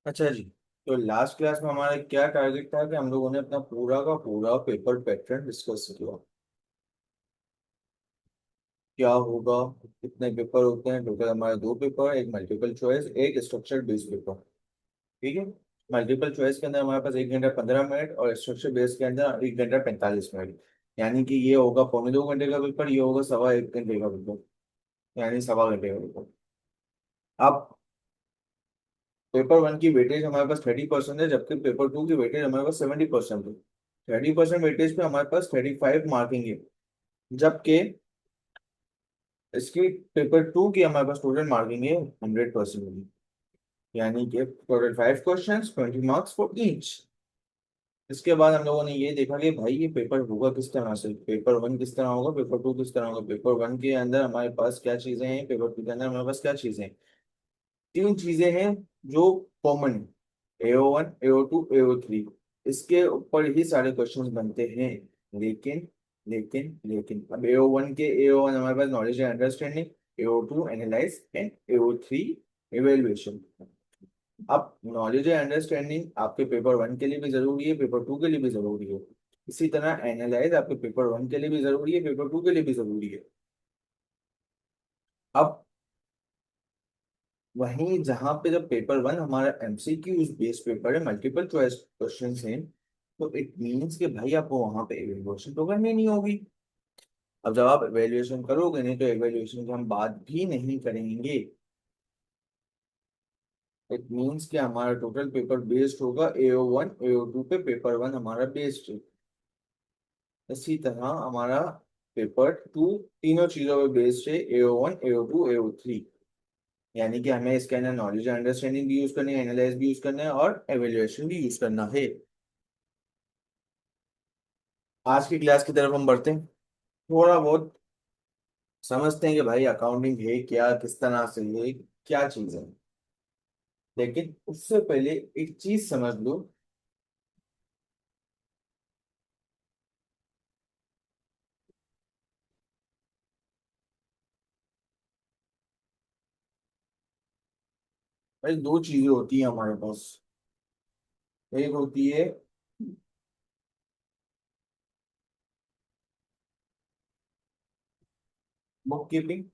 अच्छा जी। तो last class में हमारा क्या टारगेट था कि हम लोगों ने अपना पूरा का पूरा पेपर पैटर्न डिस्कस किया। क्या होगा, कितने पेपर होते हैं टोटल? हमारे दो पेपर, एक मल्टीपल चॉइस, एक स्ट्रक्चर बेस्ड पेपर। ठीक है। मल्टीपल चॉइस के अंदर हमारे पास 1 घंटा 15 मिनट और स्ट्रक्चर बेस्ड के अंदर 1 घंटा 45 मिनट। यानी कि ये होगा पौने 2 घंटे का पेपर, ये होगा सवा 1 घंटे का पेपर, यानी सवा घंटे का पेपर। अब पेपर वन की वेटेज हमारे पास 30% है, जबकि पेपर टू की वेटेज हमारे पास 70% है। 30% वेटेज पे हमारे पास 35 मार्किंग है, जबकि इसकी पेपर टू की हमारे पास टोटल मार्किंग है 100% की। यानी कि total 5 question, 20 marks for each. इसके बाद हम लोगों ने ये देखा कि भाई ये पेपर होगा किस तरह से, पेपर वन किस तरह होगा, पेपर टू किस तरह होगा। पेपर वन के अंदर हमारे पास क्या चीजें हैं, पेपर टू के अंदर हमारे पास क्या चीजें हैं। तीन चीजें हैं जो कॉमन है, AO1 AO2 AO3। इसके ऊपर ही सारे क्वेश्चंस बनते हैं। लेकिन लेकिन अब AO1 हमारे पास knowledge and understanding, AO2 analyse and AO3 evaluation. अब नॉलेज एंड अंडरस्टैंडिंग आपके पेपर वन के लिए भी जरूरी है, पेपर टू के लिए भी जरूरी है। इसी तरह एनालाइज आपके पेपर वन के लिए भी जरूरी है, पेपर टू के लिए भी जरूरी है। अब वहीं जहां पे जब पेपर वन हमारा MCQ बेस्ड पेपर है, मल्टीपल चॉइस क्वेश्चन हैं, तो इट मीन्स कि भाई आपको वहां पे एवेल्युएशन तो करनी नहीं होगी। अब जब आप एवेल्युएशन करोगे नहीं, तो एवेल्युएशन की हम बात भी नहीं करेंगे। इट मीन्स कि हमारा टोटल पेपर बेस्ड होगा AO1 AO2 पे, पेपर वन हमारा बेस्ड है। इसी तरह हमारा पेपर टू तीनों चीजों पे बेस्ड है, AO1 AO2 AO3। यानी कि हमें इसके अंदर नॉलेज एंड अंडरस्टैंडिंग भी यूज करनी है, एनालाइज भी यूज करना है और एवेल्युएशन भी यूज करना है। आज की क्लास की तरफ हम बढ़ते हैं। थोड़ा बहुत समझते हैं कि भाई अकाउंटिंग है क्या, किस तरह से है, क्या चीज है। लेकिन उससे पहले एक चीज समझ लो। भाई दो चीजें होती है हमारे पास। एक होती है बुक कीपिंग।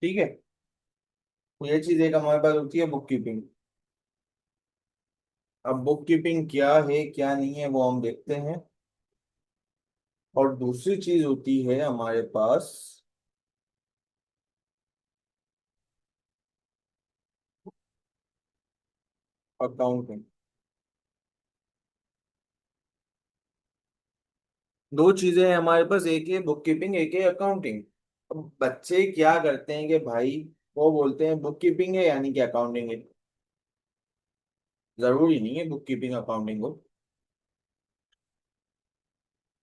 ठीक है। तो ये चीज एक हमारे पास होती है बुक कीपिंग। अब बुक कीपिंग क्या है क्या नहीं है वो हम देखते हैं। और दूसरी चीज होती है हमारे पास अकाउंटिंग। दो चीजें हैं हमारे पास, एक है बुक कीपिंग, एक है अकाउंटिंग। अब बच्चे क्या करते हैं कि भाई वो बोलते हैं बुक कीपिंग है यानी कि अकाउंटिंग है। जरूरी नहीं है बुक कीपिंग अकाउंटिंग हो।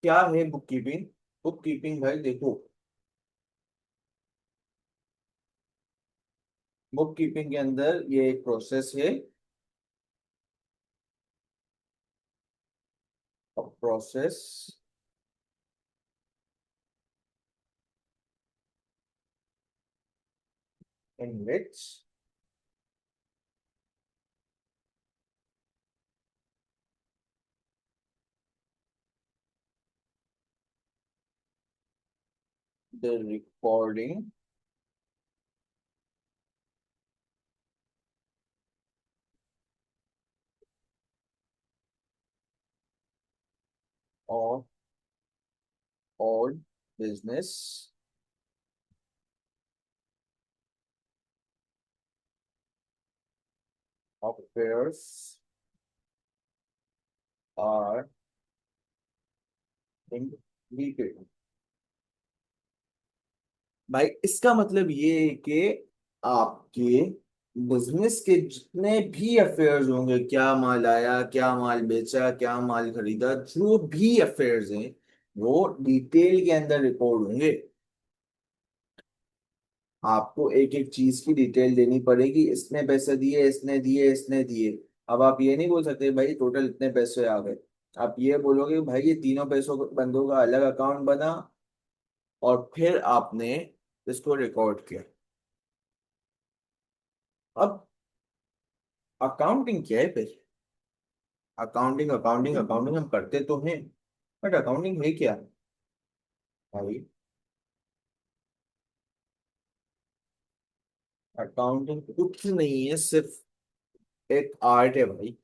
क्या है बुक कीपिंग? बुक कीपिंग भाई देखो, बुक कीपिंग के अंदर ये एक प्रोसेस है, process in which the recording of all business affairs are in detail. भाई इसका मतलब ये है कि आपके बिजनेस के जितने भी अफेयर्स होंगे, क्या माल आया, क्या माल बेचा, क्या माल खरीदा, जो भी अफेयर्स हैं वो डिटेल के अंदर रिकॉर्ड होंगे। आपको एक एक चीज की डिटेल देनी पड़ेगी, इसने पैसे दिए, इसने दिए, इसने दिए। अब आप ये नहीं बोल सकते भाई टोटल इतने पैसे आ गए। आप ये बोलोगे भाई ये तीनों पैसों बंदों का अलग अकाउंट बना और फिर आपने इसको रिकॉर्ड किया। अब अकाउंटिंग क्या है फिर? अकाउंटिंग अकाउंटिंग अकाउंटिंग हम करते तो हैं, बट अकाउंटिंग है क्या भाई? अकाउंटिंग कुछ नहीं है, सिर्फ एक आर्ट है भाई।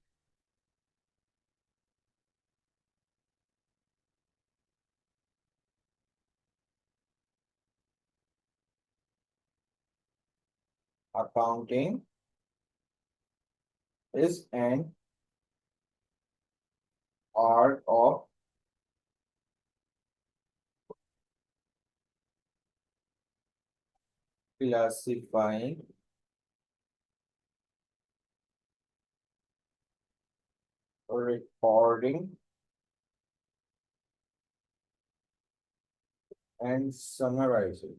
Accounting is an art of classifying, recording and summarising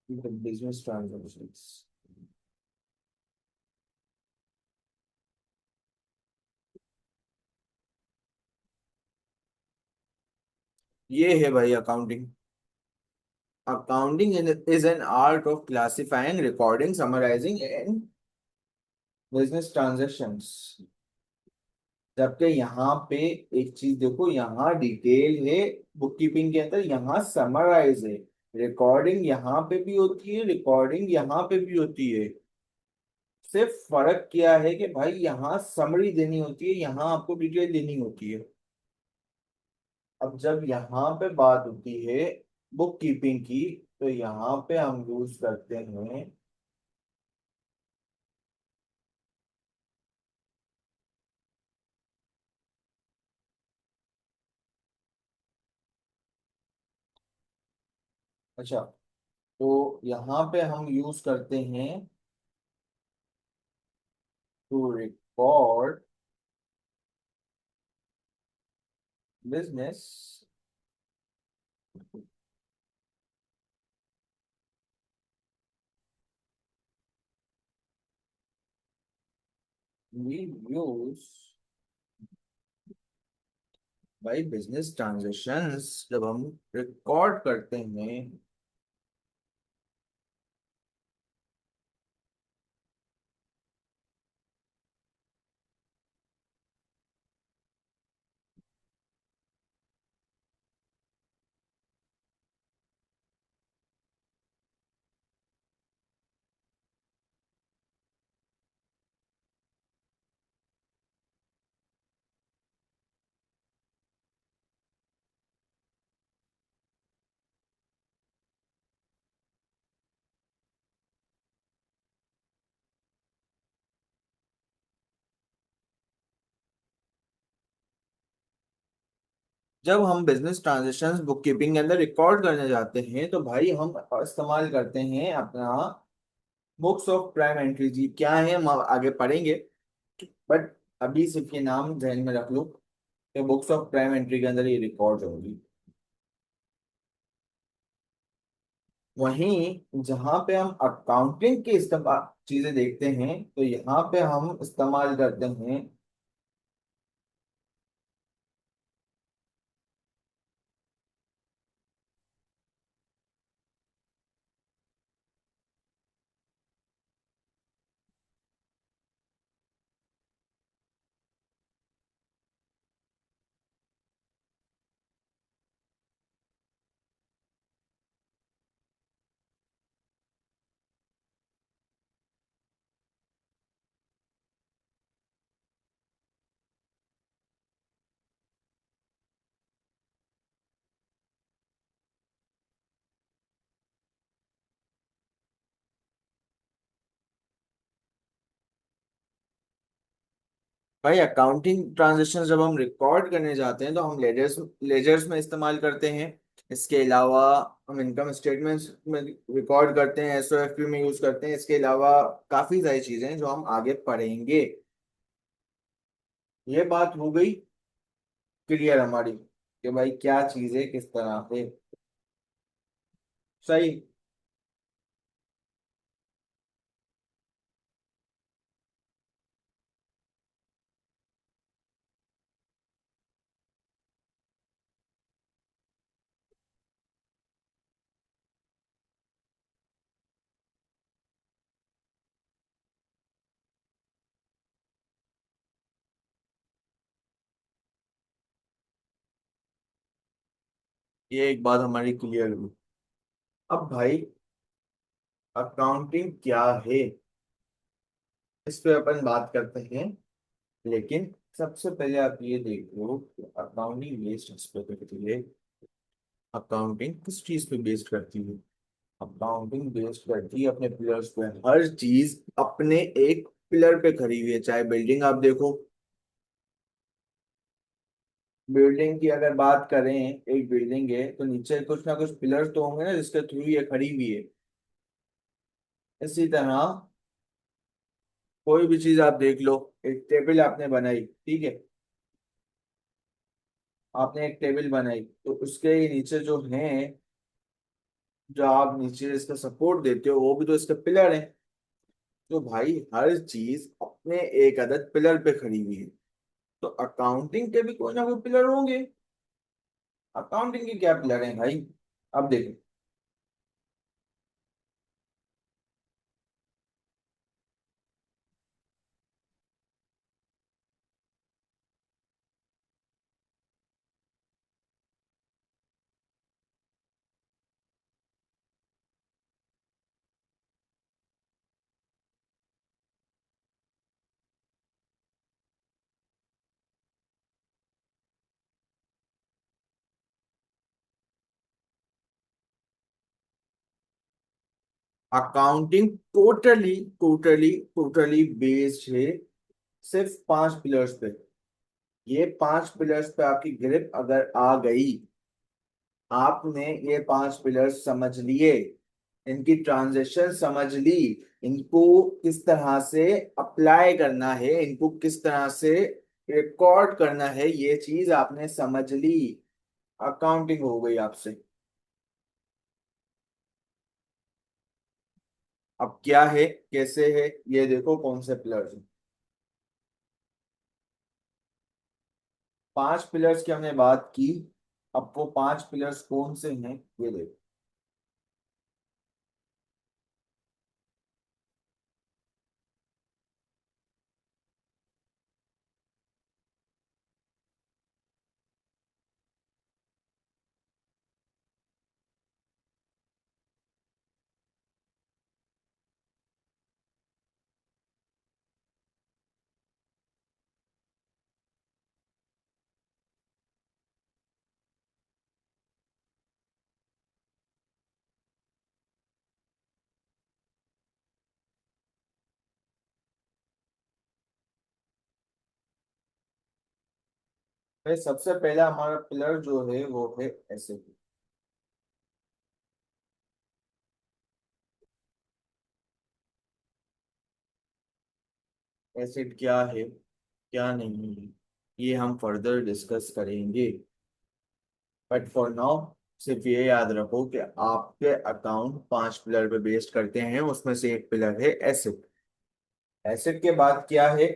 the business transactions. ये है भाई accounting. Accounting is an art of classifying, recording, summarizing and business transactions। जबकि यहाँ पे एक चीज देखो, यहाँ डिटेल है बुक कीपिंग के अंदर, यहाँ समराइज है। रिकॉर्डिंग यहाँ पे भी होती है, रिकॉर्डिंग यहाँ पे भी होती है। सिर्फ फर्क क्या है कि भाई यहाँ समरी देनी होती है, यहाँ आपको डिटेल देनी होती है। अब जब यहाँ पे बात होती है बुक कीपिंग की, तो यहाँ पे हम यूज करते हैं। अच्छा, तो यहाँ पे हम यूज करते हैं to record business we use भाई बिजनेस ट्रांजेक्शंस जब हम रिकॉर्ड करते हैं। जब हम बिजनेस ट्रांजेक्शंस बुक कीपिंग के अंदर रिकॉर्ड करने जाते हैं, तो भाई हम इस्तेमाल करते हैं अपना बुक्स ऑफ प्राइम एंट्री। जी क्या है हम आगे पढ़ेंगे, बट अभी सिर्फ ये नाम ध्यान में रख लो कि बुक्स ऑफ प्राइम एंट्री के अंदर ये रिकॉर्ड होगी। वहीं जहां पे हम अकाउंटिंग के इस्तेमाल चीजें देखते हैं, तो यहाँ पे हम इस्तेमाल करते हैं। भाई अकाउंटिंग ट्रांजेक्शन जब हम रिकॉर्ड करने जाते हैं, तो हम लेजर्स लेजर्स में इस्तेमाल करते हैं। इसके अलावा हम इनकम स्टेटमेंट्स में रिकॉर्ड करते हैं, एसओएफपी में यूज करते हैं। इसके अलावा काफी सारी चीजें हैं जो हम आगे पढ़ेंगे। ये बात हो गई क्लियर हमारी कि भाई क्या चीज है, किस तरह से। सही। ये एक बात हमारी क्लियर हुई। अब भाई अकाउंटिंग क्या है, इस पे अपन बात करते हैं। लेकिन सबसे पहले आप ये देखो कि अकाउंटिंग बेस्ड किस पे करती है। अकाउंटिंग किस चीज पे बेस्ड करती है। अकाउंटिंग बेस्ड करती है अपने पिलर्स पे। हर चीज अपने एक पिलर पे खड़ी हुई है। चाहे बिल्डिंग आप देखो, बिल्डिंग की अगर बात करें, एक बिल्डिंग है तो नीचे कुछ ना कुछ पिलर्स तो होंगे ना जिसके थ्रू ये खड़ी हुई है। इसी तरह कोई भी चीज आप देख लो, एक टेबल आपने बनाई, ठीक है। आपने एक टेबल बनाई तो उसके नीचे जो है, जो आप नीचे इसका सपोर्ट देते हो वो भी तो इसके पिलर है। तो भाई हर चीज अपने एक अदद पिलर पे खड़ी हुई है। तो अकाउंटिंग के भी कोई ना कोई पिलर होंगे। अकाउंटिंग के क्या पिलर हैं भाई, अब देखो। Accounting totally totally totally based है सिर्फ 5 पिलर्स पे। ये 5 पिलर्स पे आपकी ग्रिप अगर आ गई, आपने ये 5 पिलर्स समझ लिए, इनकी ट्रांजेक्शन समझ ली, इनको किस तरह से अप्लाई करना है, इनको किस तरह से रिकॉर्ड करना है, ये चीज आपने समझ ली, अकाउंटिंग हो गई आपसे। अब क्या है, कैसे है, ये देखो कौन से पिलर्स हैं। 5 पिलर्स की हमने बात की। अब वो 5 पिलर्स कौन से हैं ये देखो। भाई सबसे पहला हमारा पिलर जो है वो है एसेट। एसेट क्या है, क्या नहीं है, ये हम फर्दर डिस्कस करेंगे। बट फॉर नाउ सिर्फ ये याद रखो कि आपके अकाउंट 5 पिलर पे बेस्ड करते हैं, उसमें से एक पिलर है एसेट। एसेट के बाद क्या है।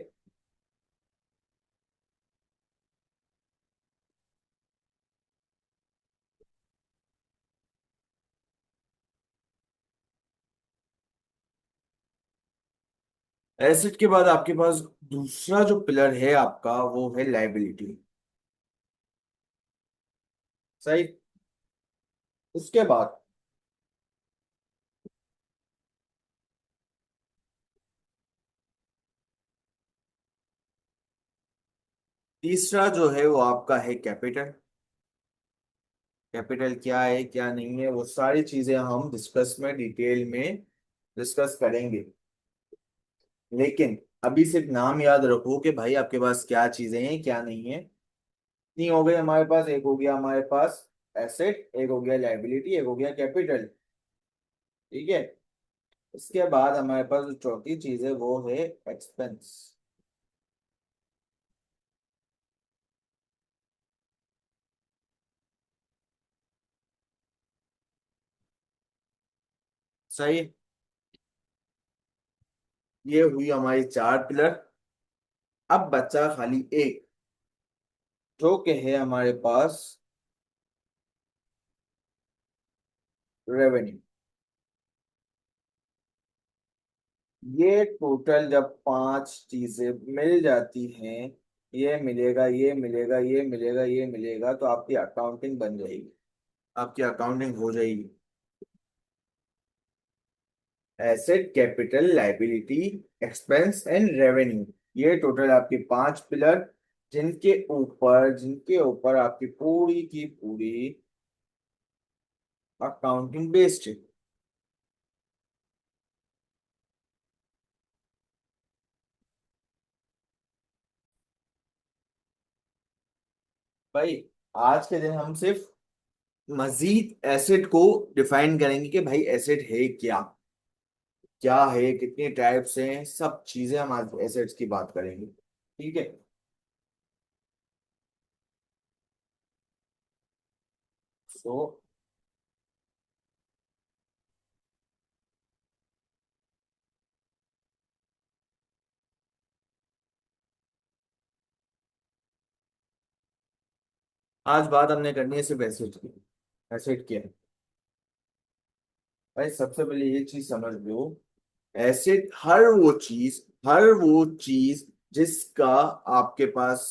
एसेट के बाद आपके पास दूसरा जो पिलर है आपका वो है लाइबिलिटी। सही। उसके बाद तीसरा जो है वो आपका है कैपिटल। कैपिटल क्या है क्या नहीं है वो सारी चीजें हम डिस्कस में डिटेल में डिस्कस करेंगे। लेकिन अभी सिर्फ नाम याद रखो कि भाई आपके पास क्या चीजें हैं क्या नहीं है। नहीं हो गई हमारे पास, एक हो गया हमारे पास एसेट, एक हो गया लाइबिलिटी, एक हो गया कैपिटल, ठीक है। इसके बाद हमारे पास जो चौथी चीज है वो है एक्सपेंस। सही। ये हुई हमारी 4 पिलर। अब बचा खाली एक, जो कि है हमारे पास रेवेन्यू। ये टोटल जब 5 चीजें मिल जाती हैं, ये मिलेगा ये मिलेगा ये मिलेगा ये मिलेगा, तो आपकी अकाउंटिंग बन जाएगी। आपकी अकाउंटिंग हो जाएगी। Asset, capital, liability, expense and revenue, ये टोटल आपके पांच पिलर, जिनके ऊपर आपकी पूरी की पूरी अकाउंटिंग बेस्ड है। भाई आज के दिन हम सिर्फ मजीद एसेट को डिफाइन करेंगे कि भाई एसेट है क्या, क्या है, कितने टाइप्स हैं, सब चीजें हम आज एसेट्स की बात करेंगे। ठीक है। सो आज बात हमने करनी है सिर्फ एसेट की। एसेट क्या है? भाई सबसे पहले ये चीज समझ लो, एसेट हर वो चीज जिसका आपके पास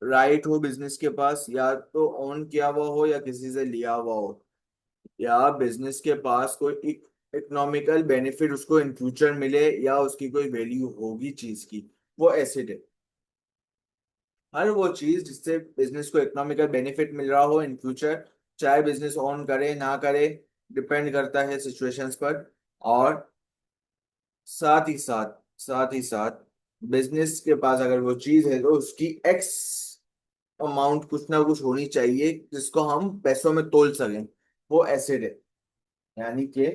राइट हो, बिजनेस के पास या तो ओन किया हुआ हो या किसी से लिया हुआ हो, या बिजनेस के पास कोई इकोनॉमिकल बेनिफिट उसको इन फ्यूचर मिले या उसकी कोई वैल्यू होगी चीज की, वो एसेट है। हर वो चीज जिससे बिजनेस को इकोनॉमिकल बेनिफिट मिल रहा हो इन फ्यूचर, चाहे बिजनेस ऑन करे ना करे, डिपेंड करता है सिचुएशंस पर। और साथ ही साथ बिजनेस के पास अगर वो चीज है तो उसकी एक्स अमाउंट कुछ ना कुछ होनी चाहिए जिसको हम पैसों में तोल सकें, वो एसेट है। यानी कि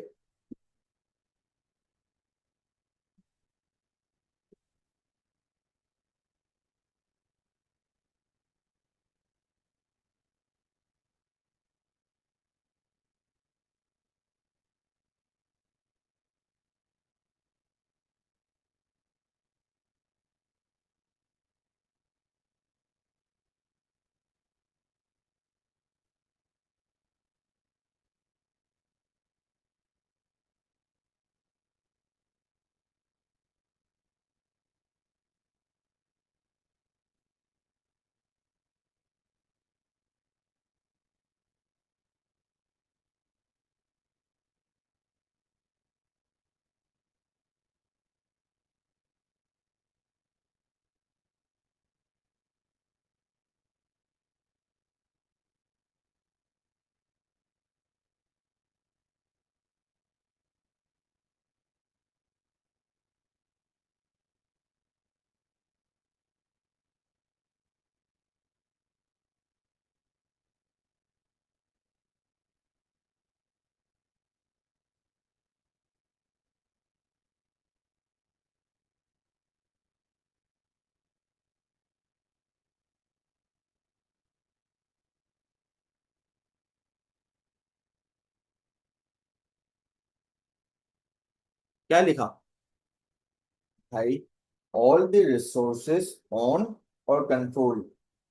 क्या लिखा भाई? ऑल द रिसोर्सेस ऑन और कंट्रोल।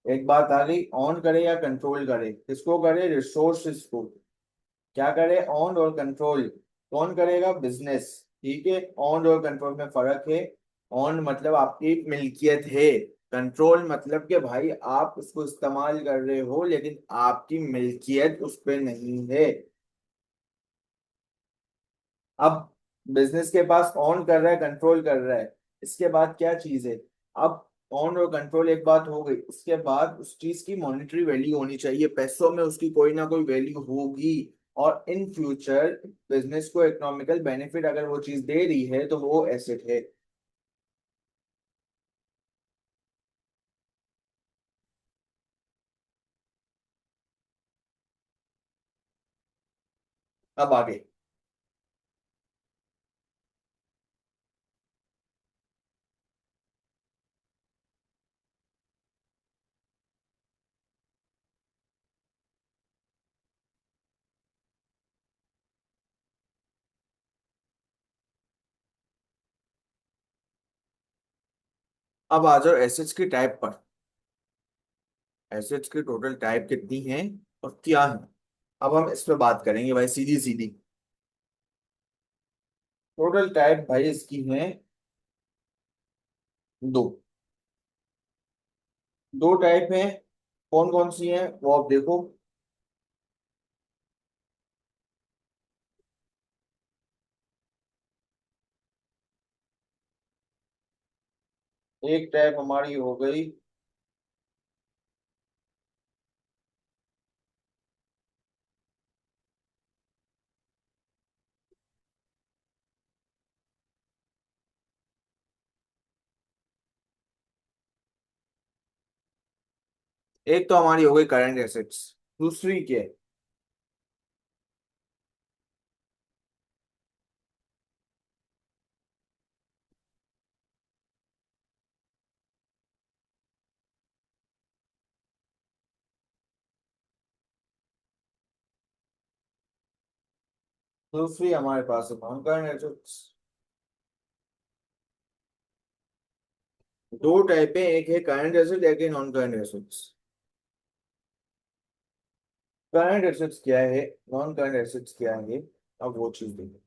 एक बात आ गई, ऑन करे या कंट्रोल करे, किसको करे? रिसोर्सेस को। क्या करे? ऑन और कंट्रोल। कौन करेगा? बिजनेस। ठीक है, ऑन और कंट्रोल में फर्क है। ऑन मतलब आपकी मिल्कियत है, कंट्रोल मतलब कि भाई आप उसको इस्तेमाल कर रहे हो लेकिन आपकी मिल्कियत उस पर नहीं है। अब बिजनेस के पास ऑन कर रहा है, कंट्रोल कर रहा है, इसके बाद क्या चीज है? अब ऑन और कंट्रोल एक बात हो गई, उसके बाद उस चीज की मॉनेटरी वैल्यू होनी चाहिए, पैसों में उसकी कोई ना कोई वैल्यू होगी। और इन फ्यूचर बिजनेस को इकोनॉमिकल बेनिफिट अगर वो चीज दे रही है तो वो एसेट है। अब आगे। अब आ जाओ एसेट्स की टाइप पर। एसेट्स की टोटल टाइप कितनी है और क्या है? अब हम इस पे बात करेंगे भाई, सीधी सीधी। टोटल टाइप भाई इसकी है दो। दो टाइप है। कौन कौन सी है वो आप देखो। एक टाइप हमारी हो गई, एक तो हमारी हो गई करंट एसेट्स, दूसरी क्या है? दूसरी हमारे पास है नॉन करंट एसेट्स। दो टाइप है, एक है करंट एसेट, एक है non current assets. Current assets क्या है, नॉन करंट एसेट्स क्या है, अब वो चीज देखो।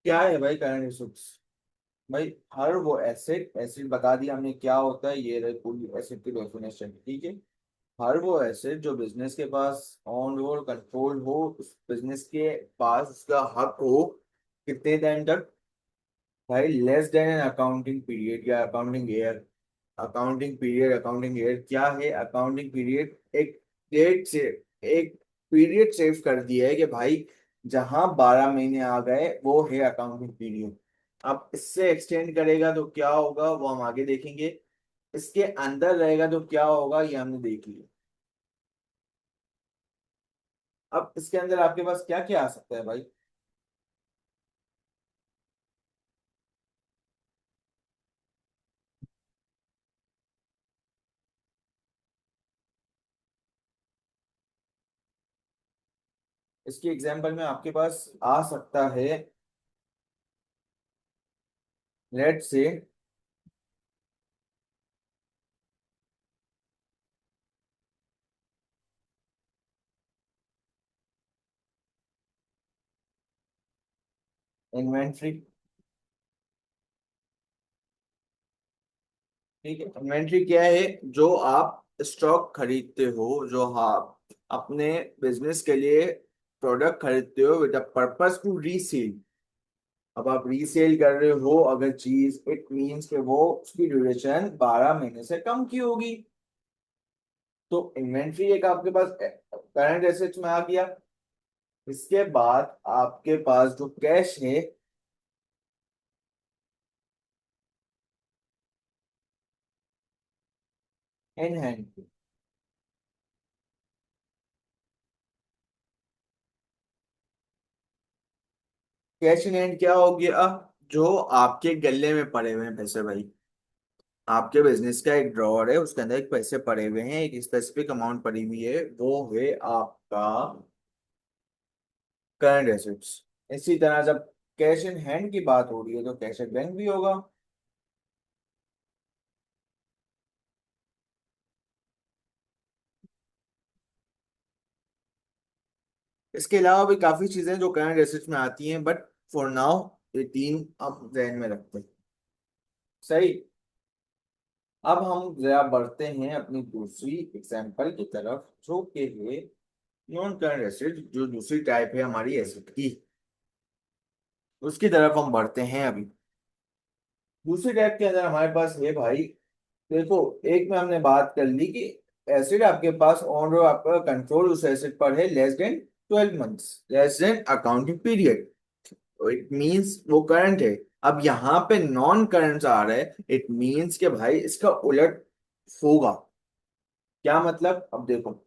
क्या है भाई करंट एसेट्स? भाई हर वो एसेट, एसेट बता दिया हमने क्या होता है, ये रही पूरी एसेट की डेफिनेशन, ठीक है। हर वो एसेट जो बिजनेस के पास ऑन रोल कंट्रोल हो, उस बिजनेस के पास उसका हक हो, कितने टाइम तक? भाई less than an accounting period या accounting year. Accounting period, accounting year क्या है? अकाउंटिंग पीरियड एक डेट से, एक पीरियड सेव कर दिया है कि भाई जहां 12 महीने आ गए वो है अकाउंटिंग पीरियड। अब इससे एक्सटेंड करेगा तो क्या होगा वो हम आगे देखेंगे, इसके अंदर रहेगा तो क्या होगा ये हमने देख लिया। अब इसके अंदर आपके पास क्या क्या आ सकता है भाई? इसकी एग्जांपल में आपके पास आ सकता है, लेट से इन्वेंट्री। ठीक है, इन्वेंट्री क्या है? जो आप स्टॉक खरीदते हो, जो आप अपने बिजनेस के लिए प्रोडक्ट खरीदते हो with the purpose to resale. अब आप रीसेल कर रहे हो अगर चीज, इट मीन्स कि वो उसकी ड्यूरेशन 12 महीने से कम की होगी। तो इन्वेंट्री एक आपके पास करंट एसेट्स में आ गया। इसके बाद आपके पास जो कैश है इन हैंड। कैश इन हैंड क्या हो गया? जो आपके गले में पड़े हुए हैं पैसे भाई। आपके बिजनेस का एक ड्रॉअर है, उसके अंदर एक पैसे पड़े हुए हैं, एक स्पेसिफिक अमाउंट पड़ी हुई है, वो है आपका करंट एसेट्स। इसी तरह जब कैश इन हैंड की बात हो रही है तो कैश एट बैंक भी होगा। इसके अलावा भी काफी चीजें जो करंट एसेट्स में आती हैं, बट फॉर नाउ ये तीन आप ध्यान में रखते हैं। सही। अब हम जरा बढ़ते हैं अपनी दूसरी एग्जाम्पल की तरफ, जो कि है नॉन करंट एसेट, जो दूसरी टाइप है हमारी एसेट की, उसकी तरफ हम बढ़ते हैं अभी। दूसरी टाइप के अंदर हमारे पास है भाई, देखो, एक में हमने बात कर ली कि एसिड आपके पास ऑन और आपका कंट्रोल उस एसिड पर है less than 12 months, less than accounting period, it means वो करंट है। अब यहाँ पे नॉन करंट आ रहा है, इट मींस कि भाई इसका उलट होगा। क्या मतलब, अब देखो,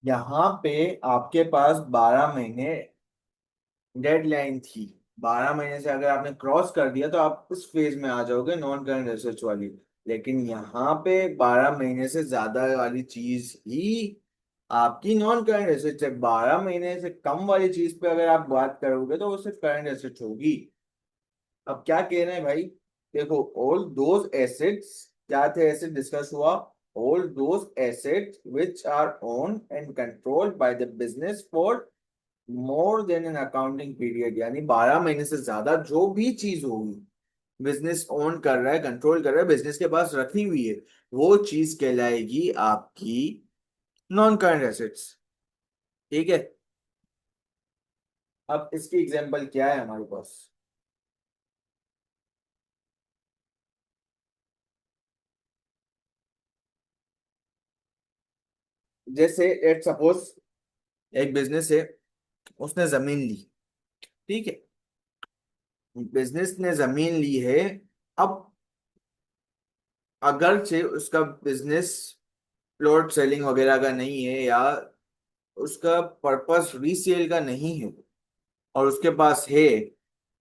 यहाँ पे आपके पास 12 महीने डेडलाइन थी। 12 महीने से अगर आपने क्रॉस कर दिया तो आप उस फेज में आ जाओगे नॉन करंट रिसर्च वाली। लेकिन यहाँ पे 12 महीने से ज्यादा वाली चीज ही आपकी नॉन करंट रिसर्च है। 12 महीने से कम वाली चीज पे अगर आप बात करोगे तो वो सिर्फ करंट रिसर्च होगी। अब क्या कह रहे हैं भाई, देखो, ऑल दोज एसेट्स, क्या थे एसेट डिस्कस हुआ, all those assets which our own and controlled by the business for more than an accounting period, यानी 12 महीने से ज्यादा जो भी चीज होगी बिजनेस ओन कर रहा है, कंट्रोल कर रहा है, बिजनेस के पास रखी हुई है, वो चीज कहलाएगी आपकी नॉन करंट एसेट्स। ठीक है। अब इसकी एग्जांपल क्या है हमारे पास, जैसे लेट सपोज एक बिजनेस है, उसने जमीन ली। ठीक है, बिजनेस ने जमीन ली है। अब अगरचे उसका बिजनेस प्लॉट सेलिंग वगैरह का नहीं है, या उसका पर्पस रीसेल का नहीं है, और उसके पास है,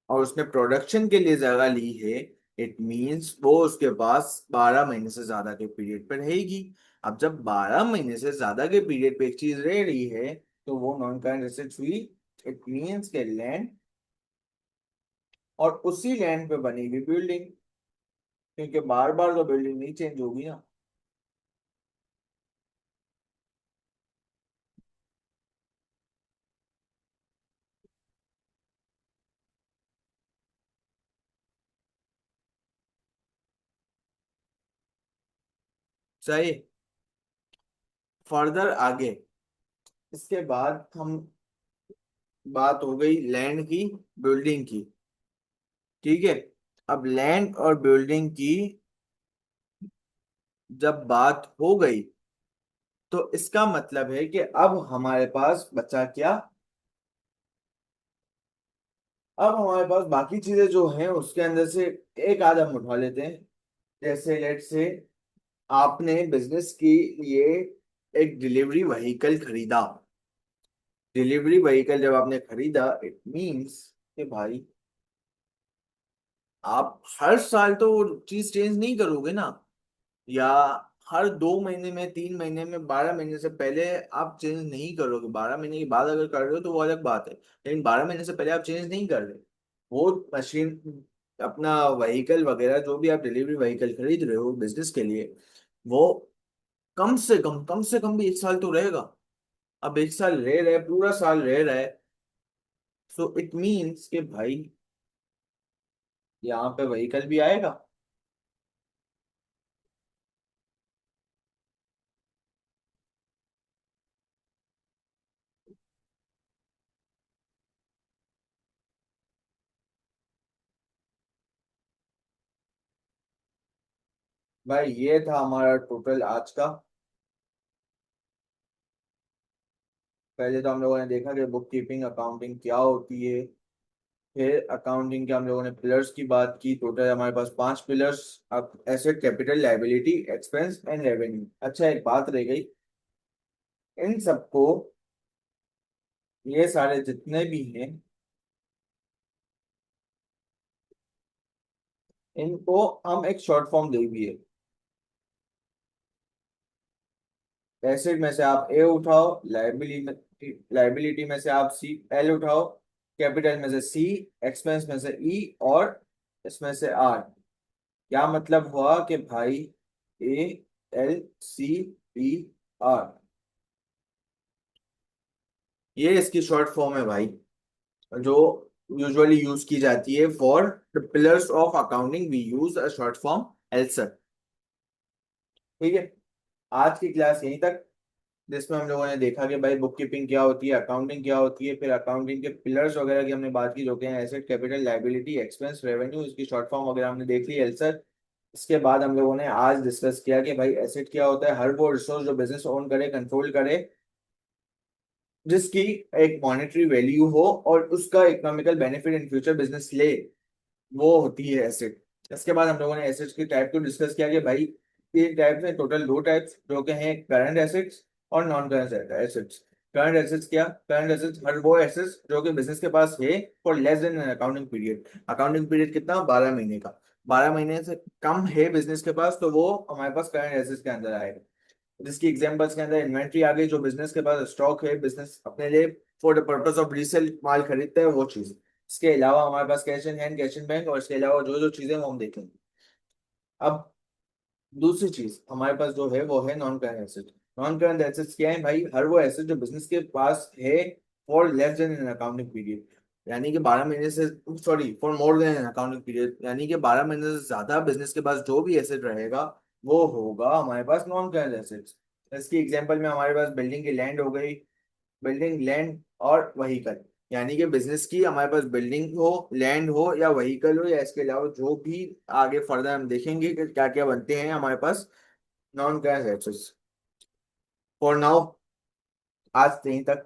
और उसने प्रोडक्शन के लिए जगह ली है, इट मींस वो उसके पास 12 महीने से ज्यादा के पीरियड पर रहेगी। अब जब 12 महीने से ज्यादा के पीरियड पे एक चीज रह रही है तो वो नॉन करंट एसेट्स हुई। इट मींस के लैंड, और उसी लैंड पे बनेगी बिल्डिंग, क्योंकि बार बार तो बिल्डिंग नहीं चेंज होगी ना। सही। फर्दर आगे, इसके बाद हम, बात हो गई लैंड की, बिल्डिंग की। ठीक है। अब लैंड और बिल्डिंग की जब बात हो गई तो इसका मतलब है कि अब हमारे पास बचा क्या, अब हमारे पास बाकी चीजें जो हैं उसके अंदर से एक आध हम उठा लेते हैं। जैसे लेट से आपने बिजनेस के लिए एक डिलीवरी व्हीकल खरीदा। डिलीवरी व्हीकल जब आपने खरीदा, इट मींस कि भाई आप हर साल तो वो चीज चेंज नहीं करोगे ना, या हर 2 महीने में, 3 महीने में, 12 महीने से पहले आप चेंज नहीं करोगे। 12 महीने के बाद अगर कर रहे हो तो वो अलग बात है, लेकिन 12 महीने से पहले आप चेंज नहीं कर रहे। वो मशीन, अपना व्हीकल वगैरह जो भी आप डिलीवरी व्हीकल खरीद रहे हो बिजनेस के लिए, वो कम से कम भी 1 साल तो रहेगा। अब 1 साल रह रहा है, पूरा साल रह रहा है, सो इट मीन्स कि भाई यहाँ पे व्हीकल भी आएगा। भाई ये था हमारा टोटल आज का। पहले तो हम लोगों ने देखा कि बुक कीपिंग अकाउंटिंग क्या होती है। फिर अकाउंटिंग के हम लोगों ने पिलर्स की बात की, टोटल हमारे पास 5 पिलर्स। अब asset, capital, liability, expense and revenue. अच्छा, एक बात रह गई, इन सबको ये सारे जितने भी हैं इनको हम एक शॉर्ट फॉर्म दे दिए। एसेट में से आप ए उठाओ, लाइबिलिटी लाइबिलिटी में से आप सी एल उठाओ, कैपिटल में से सी, एक्सपेंस में से ई, और इसमें से आर। क्या मतलब हुआ कि भाई A L C E R, ये इसकी शॉर्ट फॉर्म है भाई, जो यूजुअली यूज की जाती है for the pillars of accounting, we use a short form एल्सर। ठीक है, आज की क्लास यहीं तक, जिसमें हम लोगों ने देखा कि भाई बुक कीपिंग क्या होती है, अकाउंटिंग क्या होती है, फिर अकाउंटिंग के पिलर्स वगैरह की हमने बात की जो कि हैं asset, capital, liability, expense, revenue, इसकी शॉर्ट फॉर्म वगैरह हमने देख ली एल्सर। इसके बाद हम लोगों ने आज डिस्कस किया कि भाई एसेट क्या होता है, हर वो रिसोर्स जो बिजनेस ओन करे, कंट्रोल करे, जिसकी एक मॉनेटरी वैल्यू हो और उसका economical benefit in future business ले, वो होती है एसेट। इसके बाद हम लोगों ने एसेट्स की टाइप को डिस्कस किया कि भाई तीन टाइप्स हैं, टोटल दो टाइप्स, जो कि हैं करंट एसेट्स और non current assets. Current assets क्या, करंट एसेट्स हर वो एसेट्स जो कि बिजनेस के पास है for less than accounting period. Accounting period कितना, 12 महीने का, 12 महीने से कम है बिजनेस के पास तो वो हमारे पास करंट एसेट्स के अंदर आएगा। जिसकी एग्जांपल्स के अंदर इन्वेंट्री आ गई, जो बिजनेस के पास स्टॉक है, बिजनेस अपने लिए for the purpose of resale माल खरीदता है, वो चीज। इसके अलावा हमारे पास cash in hand, cash in bank, और इसके अलावा जो जो चीजें वो हम देखेंगे। अब दूसरी चीज हमारे पास जो है वो है non current asset. Non current assets क्या है भाई, हर वो एसेट जो बिजनेस के पास है for less than an accounting period, यानी कि 12 महीने से, sorry, for more than an accounting period, यानी कि 12 महीने से ज्यादा बिजनेस के पास जो भी एसेट रहेगा वो होगा हमारे पास नॉन करंट एसेट्स। इसकी एग्जांपल में हमारे पास बिल्डिंग की लैंड हो गई, बिल्डिंग, लैंड और व्हीकल, यानी कि बिजनेस की हमारे पास बिल्डिंग हो, लैंड हो या व्हीकल हो, या इसके अलावा जो भी आगे फर्दर हम देखेंगे कि क्या क्या बनते हैं हमारे पास non cash assets. For now आज यहीं तक।